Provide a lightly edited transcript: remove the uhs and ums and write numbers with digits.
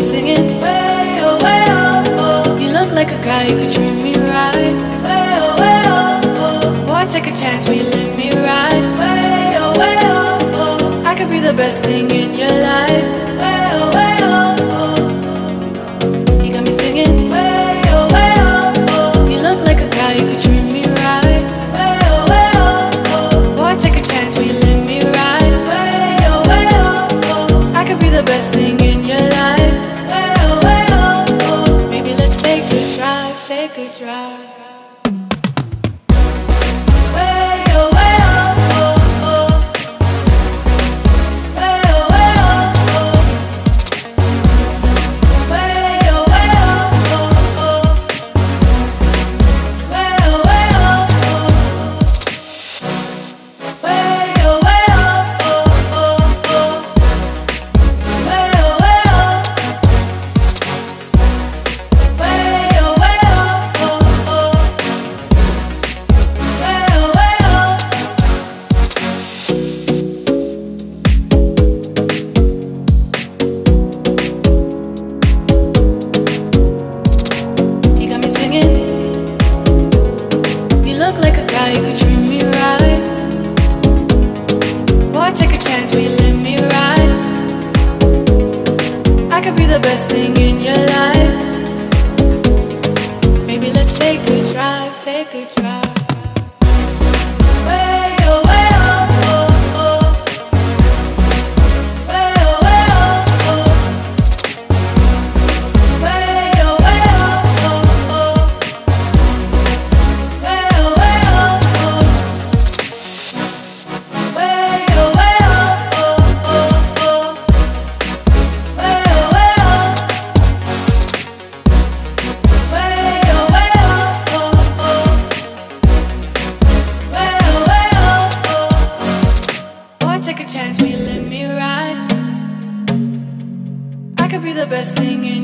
singing way oh, oh. You look like a guy who could treat me right. Way oh, oh. Boy, take a chance, will you let me ride? Way oh, oh. I could be the best thing in your life. Way oh, oh. You got me singing way oh, oh. You look like a guy who could treat me right. Way oh. Boy, take a chance, will you let me ride? Way oh. I could be the best thing in your life. Way oh. Maybe let's take a drive, take a drive. Take a chance, will you let me ride? I could be the best thing in